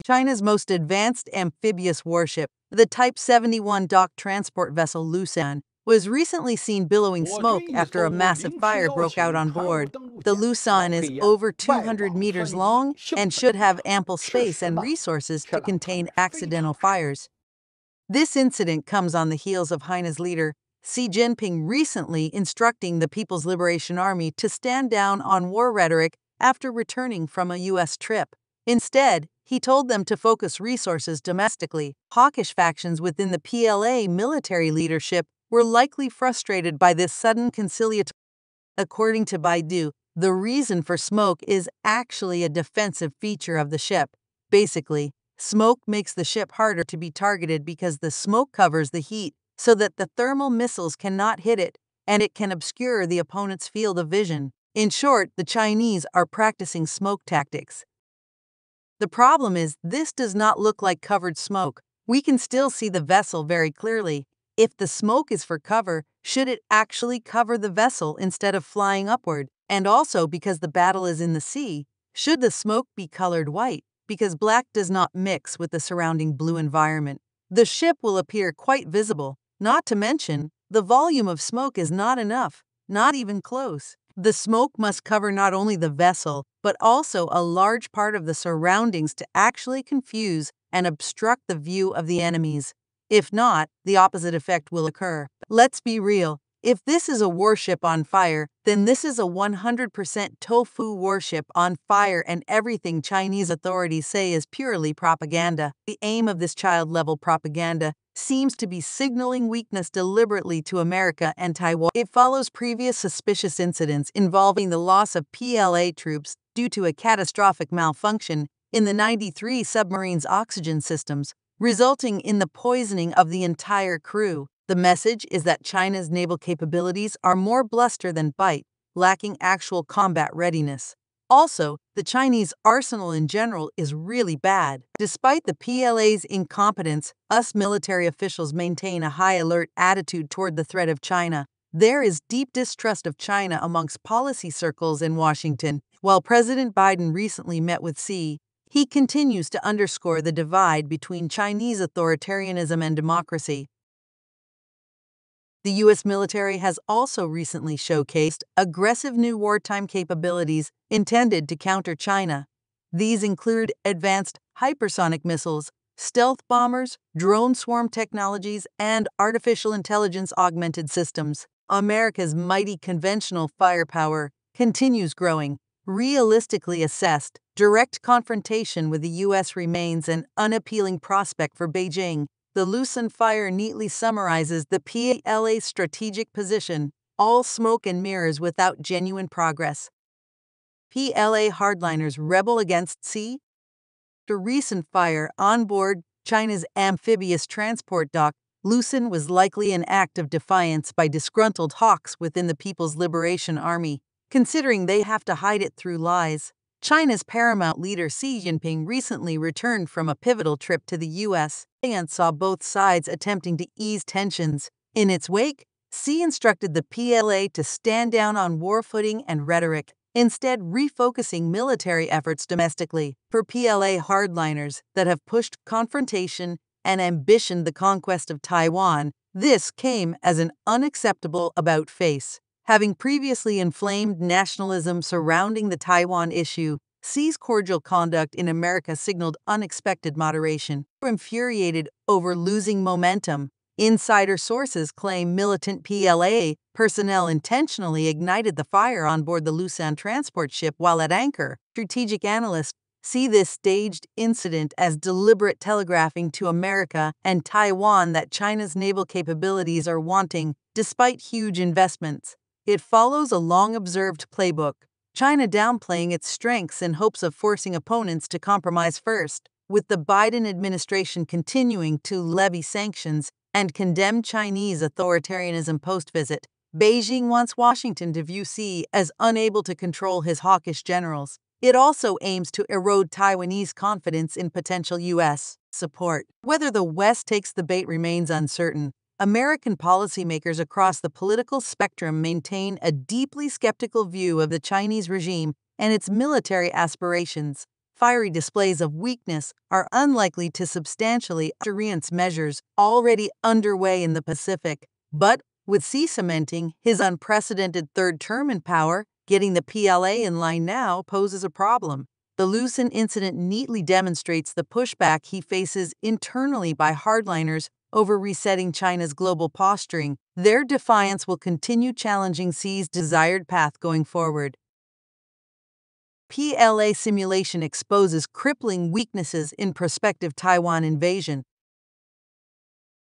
China's most advanced amphibious warship, the Type 71 dock transport vessel Lucan, was recently seen billowing smoke after a massive fire broke out on board. The Lucan is over 200 meters long and should have ample space and resources to contain accidental fires. This incident comes on the heels of China's leader Xi Jinping recently instructing the People's Liberation Army to stand down on war rhetoric after returning from a U.S. trip. Instead, he told them to focus resources domestically. Hawkish factions within the PLA military leadership were likely frustrated by this sudden conciliatory. According to Baidu, the reason for smoke is actually a defensive feature of the ship. Basically, smoke makes the ship harder to be targeted because the smoke covers the heat so that the thermal missiles cannot hit it, and it can obscure the opponent's field of vision. In short, the Chinese are practicing smoke tactics. The problem is, this does not look like covered smoke. We can still see the vessel very clearly. If the smoke is for cover, should it actually cover the vessel instead of flying upward? And also, because the battle is in the sea, should the smoke be colored white? Because black does not mix with the surrounding blue environment. The ship will appear quite visible. Not to mention, the volume of smoke is not enough, not even close. The smoke must cover not only the vessel, but also a large part of the surroundings to actually confuse and obstruct the view of the enemies. If not, the opposite effect will occur. Let's be real. If this is a warship on fire, then this is a 100% Tofu warship on fire, and everything Chinese authorities say is purely propaganda. The aim of this child-level propaganda seems to be signaling weakness deliberately to America and Taiwan. It follows previous suspicious incidents involving the loss of PLA troops due to a catastrophic malfunction in the 93 submarine's oxygen systems, resulting in the poisoning of the entire crew. The message is that China's naval capabilities are more bluster than bite, lacking actual combat readiness. Also, the Chinese arsenal in general is really bad. Despite the PLA's incompetence, us military officials maintain a high alert attitude toward the threat of China. There is deep distrust of China amongst policy circles in Washington. While President Biden recently met with Xi, he continues to underscore the divide between Chinese authoritarianism and democracy. The U.S. military has also recently showcased aggressive new wartime capabilities intended to counter China. These include advanced hypersonic missiles, stealth bombers, drone swarm technologies, and artificial intelligence augmented systems. America's mighty conventional firepower continues growing. Realistically assessed, direct confrontation with the U.S. remains an unappealing prospect for Beijing. The Lucan fire neatly summarizes the PLA's strategic position: all smoke and mirrors without genuine progress. PLA hardliners rebel against Xi. After recent fire on board China's amphibious transport dock, Lucan was likely an act of defiance by disgruntled hawks within the People's Liberation Army, considering they have to hide it through lies. China's paramount leader Xi Jinping recently returned from a pivotal trip to the U.S. and saw both sides attempting to ease tensions. In its wake, Xi instructed the PLA to stand down on war footing and rhetoric, instead refocusing military efforts domestically. For PLA hardliners that have pushed confrontation and ambitioned the conquest of Taiwan, this came as an unacceptable about-face. Having previously inflamed nationalism surrounding the Taiwan issue, Xi's cordial conduct in America signaled unexpected moderation. Infuriated over losing momentum, insider sources claim militant PLA personnel intentionally ignited the fire on board the Lucan transport ship while at anchor. Strategic analysts see this staged incident as deliberate telegraphing to America and Taiwan that China's naval capabilities are wanting, despite huge investments. It follows a long-observed playbook, China downplaying its strengths in hopes of forcing opponents to compromise first. With the Biden administration continuing to levy sanctions and condemn Chinese authoritarianism post-visit, Beijing wants Washington to view Xi as unable to control his hawkish generals. It also aims to erode Taiwanese confidence in potential U.S. support. Whether the West takes the bait remains uncertain. American policymakers across the political spectrum maintain a deeply skeptical view of the Chinese regime and its military aspirations. fiery displays of weakness are unlikely to substantially alter measures already underway in the Pacific. But with Xi cementing his unprecedented third term in power, getting the PLA in line now poses a problem. The Lucan incident neatly demonstrates the pushback he faces internally by hardliners over resetting China's global posturing. Their defiance will continue challenging Xi's desired path going forward. PLA simulation exposes crippling weaknesses in prospective Taiwan invasion.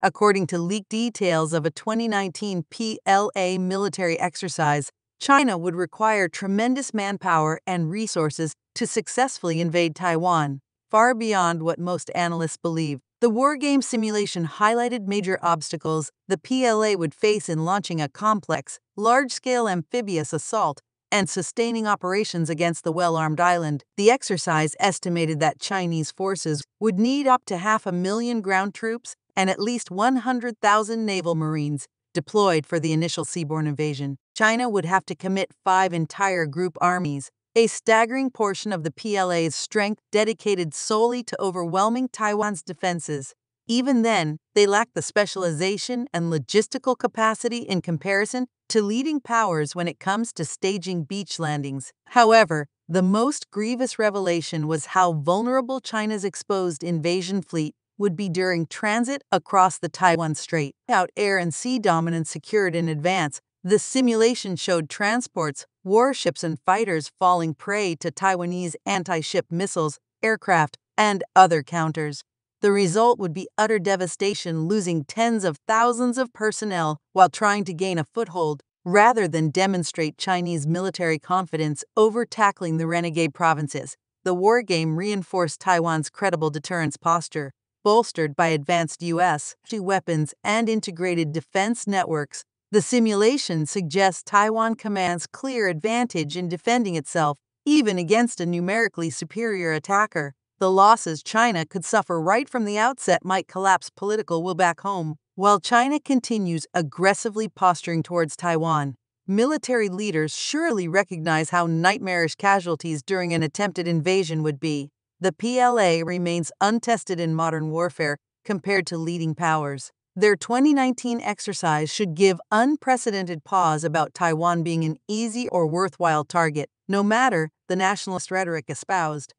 According to leaked details of a 2019 PLA military exercise, China would require tremendous manpower and resources to successfully invade Taiwan, far beyond what most analysts believe. The wargame simulation highlighted major obstacles the PLA would face in launching a complex, large-scale amphibious assault and sustaining operations against the well-armed island. The exercise estimated that Chinese forces would need up to 500,000 ground troops and at least 100,000 naval marines deployed for the initial seaborne invasion. China would have to commit 5 entire group armies, a staggering portion of the PLA's strength dedicated solely to overwhelming Taiwan's defenses. Even then, they lack the specialization and logistical capacity in comparison to leading powers when it comes to staging beach landings. However, the most grievous revelation was how vulnerable China's exposed invasion fleet would be during transit across the Taiwan Strait. Without air and sea dominance secured in advance, the simulation showed transports, warships, and fighters falling prey to Taiwanese anti-ship missiles, aircraft, and other counters. The result would be utter devastation, losing tens of thousands of personnel while trying to gain a foothold, rather than demonstrate Chinese military confidence over tackling the renegade provinces. The wargame reinforced Taiwan's credible deterrence posture, bolstered by advanced U.S. weapons and integrated defense networks. The simulation suggests Taiwan commands clear advantage in defending itself, even against a numerically superior attacker. The losses China could suffer right from the outset might collapse political will back home. While China continues aggressively posturing towards Taiwan, military leaders surely recognize how nightmarish casualties during an attempted invasion would be. The PLA remains untested in modern warfare compared to leading powers. Their 2019 exercise should give unprecedented pause about Taiwan being an easy or worthwhile target, no matter the nationalist rhetoric espoused.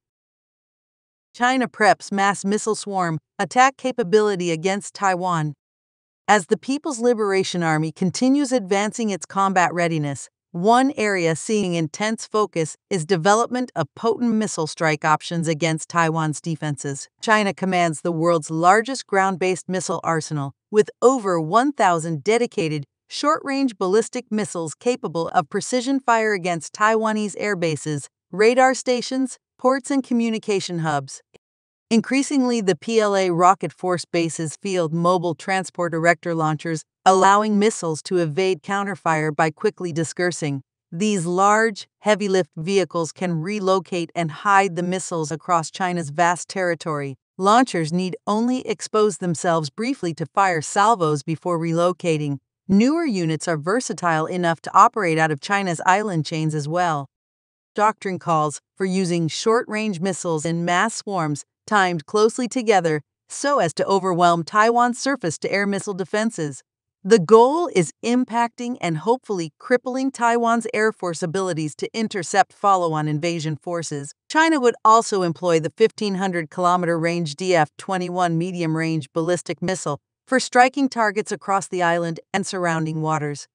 China preps mass missile swarm attack capability against Taiwan. As the People's Liberation Army continues advancing its combat readiness, one area seeing intense focus is development of potent missile strike options against Taiwan's defenses. China commands the world's largest ground-based missile arsenal, with over 1,000 dedicated, short-range ballistic missiles capable of precision fire against Taiwanese air bases, radar stations, ports, and communication hubs. Increasingly, the PLA rocket force bases field mobile transport erector launchers, allowing missiles to evade counterfire by quickly dispersing. These large, heavy-lift vehicles can relocate and hide the missiles across China's vast territory. Launchers need only expose themselves briefly to fire salvos before relocating. Newer units are versatile enough to operate out of China's island chains as well. Doctrine calls for using short-range missiles in mass swarms timed closely together so as to overwhelm Taiwan's surface-to-air missile defenses. The goal is impacting and hopefully crippling Taiwan's Air Force abilities to intercept follow-on invasion forces. China would also employ the 1,500-kilometer range DF-21 medium-range ballistic missile for striking targets across the island and surrounding waters.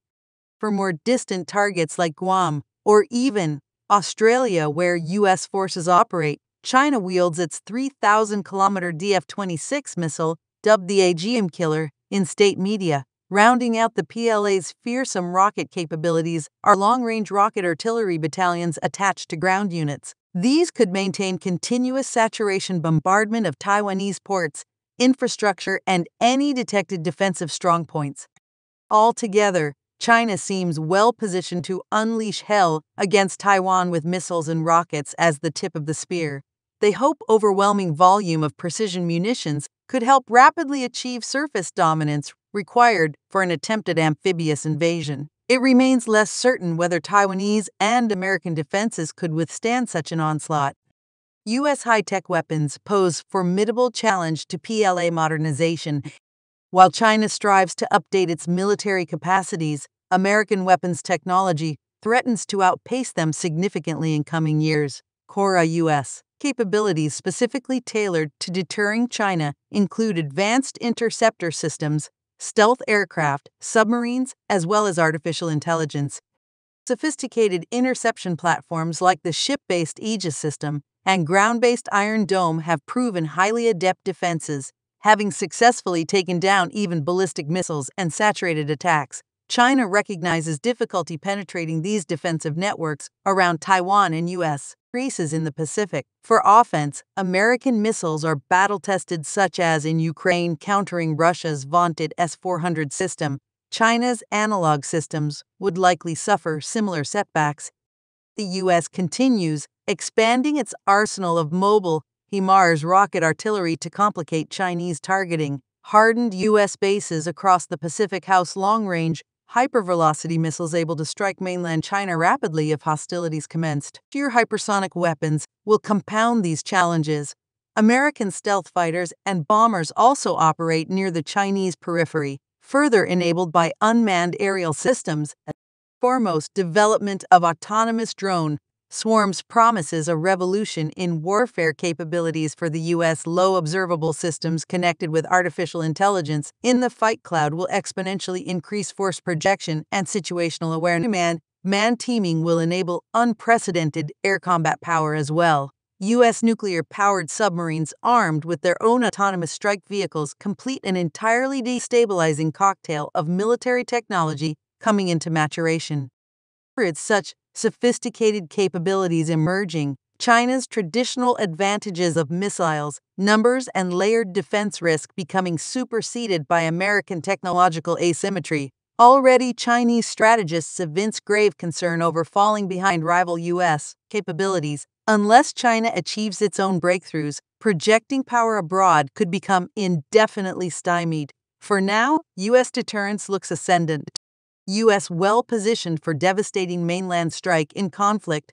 For more distant targets like Guam or even Australia, where U.S. forces operate, China wields its 3,000-kilometer DF-26 missile, dubbed the Aegean Killer, in state media. Rounding out the PLA's fearsome rocket capabilities are long-range rocket artillery battalions attached to ground units. These could maintain continuous saturation bombardment of Taiwanese ports, infrastructure, and any detected defensive strongpoints. Altogether, China seems well-positioned to unleash hell against Taiwan with missiles and rockets as the tip of the spear. They hope overwhelming volume of precision munitions could help rapidly achieve surface dominance required for an attempted amphibious invasion. It remains less certain whether Taiwanese and American defenses could withstand such an onslaught. U.S. high-tech weapons pose formidable challenge to PLA modernization. While China strives to update its military capacities, American weapons technology threatens to outpace them significantly in coming years. Core U.S. capabilities specifically tailored to deterring China include advanced interceptor systems, stealth aircraft, submarines, as well as artificial intelligence. Sophisticated interception platforms like the ship-based Aegis system and ground-based Iron Dome have proven highly adept defenses, having successfully taken down even ballistic missiles and saturated attacks. China recognizes difficulty penetrating these defensive networks around Taiwan and U.S. bases in the Pacific. For offense, American missiles are battle-tested, such as in Ukraine countering Russia's vaunted S-400 system. China's analog systems would likely suffer similar setbacks. The U.S. continues expanding its arsenal of mobile HIMARS rocket artillery to complicate Chinese targeting. Hardened U.S. bases across the Pacific house long-range hypervelocity missiles able to strike mainland China rapidly if hostilities commenced. Sheer hypersonic weapons will compound these challenges. American stealth fighters and bombers also operate near the Chinese periphery, further enabled by unmanned aerial systems. Foremost development of autonomous drone swarms promises a revolution in warfare capabilities for the U.S. Low observable systems connected with artificial intelligence in the fight cloud will exponentially increase force projection and situational awareness. Man teaming will enable unprecedented air combat power as well. U.S. nuclear-powered submarines armed with their own autonomous strike vehicles complete an entirely destabilizing cocktail of military technology coming into maturation. It's such sophisticated capabilities emerging, China's traditional advantages of missiles, numbers, and layered defense risk becoming superseded by American technological asymmetry. Already, Chinese strategists evince grave concern over falling behind rival U.S. capabilities. Unless China achieves its own breakthroughs, projecting power abroad could become indefinitely stymied. For now, U.S. deterrence looks ascendant. U.S. well-positioned for devastating mainland strike in conflict.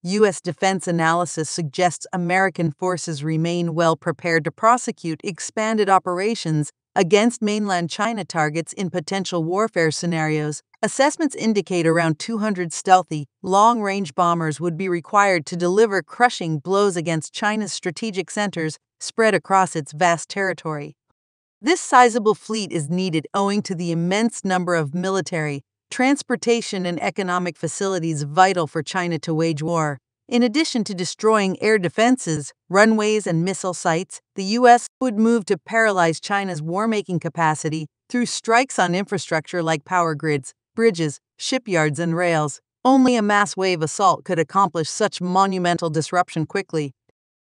U.S. defense analysis suggests American forces remain well prepared to prosecute expanded operations against mainland China targets in potential warfare scenarios. Assessments indicate around 200 stealthy, long-range bombers would be required to deliver crushing blows against China's strategic centers spread across its vast territory. This sizable fleet is needed owing to the immense number of military, transportation, and economic facilities vital for China to wage war. In addition to destroying air defenses, runways, and missile sites, the U.S. would move to paralyze China's war-making capacity through strikes on infrastructure like power grids, bridges, shipyards, and rails. Only a mass wave assault could accomplish such monumental disruption quickly.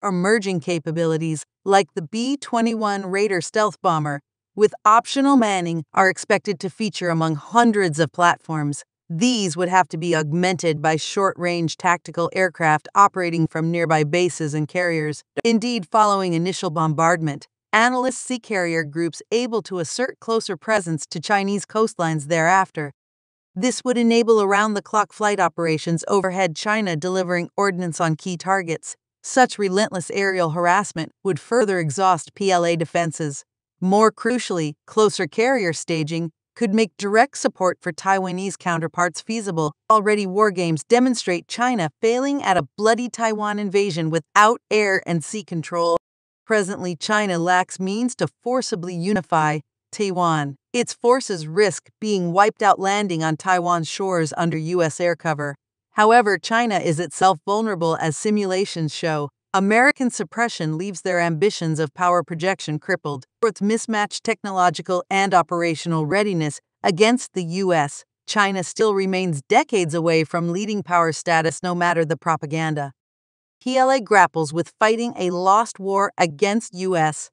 Emerging capabilities like the B-21 Raider stealth bomber, with optional manning, are expected to feature among hundreds of platforms. These would have to be augmented by short-range tactical aircraft operating from nearby bases and carriers. Indeed, following initial bombardment, analysts see carrier groups able to assert closer presence to Chinese coastlines thereafter. This would enable around-the-clock flight operations overhead China, delivering ordnance on key targets. Such relentless aerial harassment would further exhaust PLA defenses. More crucially, closer carrier staging could make direct support for Taiwanese counterparts feasible. Already, war games demonstrate China failing at a bloody Taiwan invasion without air and sea control. Presently, China lacks means to forcibly unify Taiwan. Its forces risk being wiped out landing on Taiwan's shores under U.S. air cover. However, China is itself vulnerable, as simulations show. American suppression leaves their ambitions of power projection crippled. For its mismatched technological and operational readiness against the U.S., China still remains decades away from leading power status, no matter the propaganda. PLA grapples with fighting a lost war against U.S.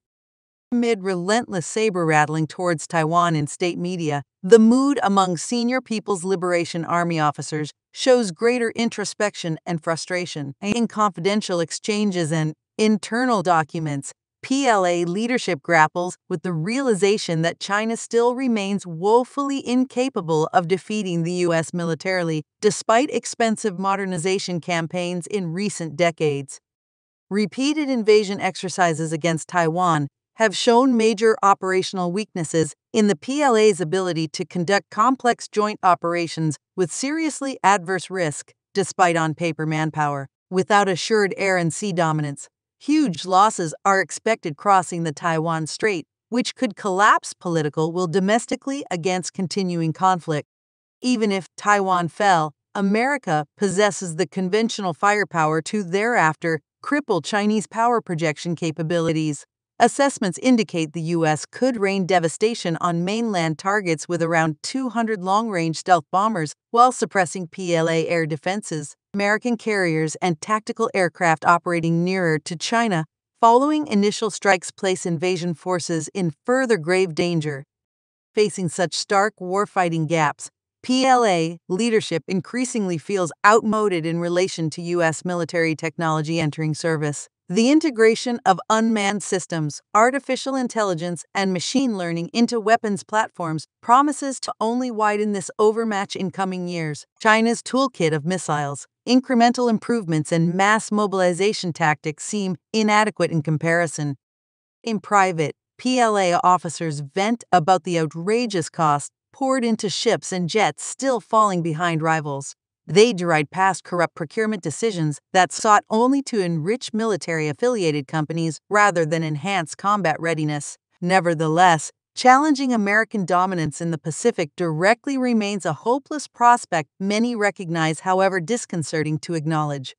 Amid relentless saber-rattling towards Taiwan in state media, the mood among senior People's Liberation Army officers shows greater introspection and frustration. In confidential exchanges and internal documents, PLA leadership grapples with the realization that China still remains woefully incapable of defeating the U.S. militarily, despite expensive modernization campaigns in recent decades. repeated invasion exercises against Taiwan have shown major operational weaknesses in the PLA's ability to conduct complex joint operations with seriously adverse risk, despite on-paper manpower. Without assured air and sea dominance, huge losses are expected crossing the Taiwan Strait, which could collapse political will domestically against continuing conflict. Even if Taiwan fell, America possesses the conventional firepower to thereafter cripple Chinese power projection capabilities. Assessments indicate the U.S. could rain devastation on mainland targets with around 200 long-range stealth bombers while suppressing PLA air defenses. American carriers and tactical aircraft operating nearer to China following initial strikes place invasion forces in further grave danger. Facing such stark warfighting gaps, PLA leadership increasingly feels outmoded in relation to U.S. military technology entering service. The integration of unmanned systems, artificial intelligence, and machine learning into weapons platforms promises to only widen this overmatch in coming years. China's toolkit of missiles, incremental improvements, and mass mobilization tactics seem inadequate in comparison. In private, PLA officers vent about the outrageous cost poured into ships and jets still falling behind rivals. They deride past corrupt procurement decisions that sought only to enrich military-affiliated companies rather than enhance combat readiness. Nevertheless, challenging American dominance in the Pacific directly remains a hopeless prospect many recognize, however disconcerting to acknowledge.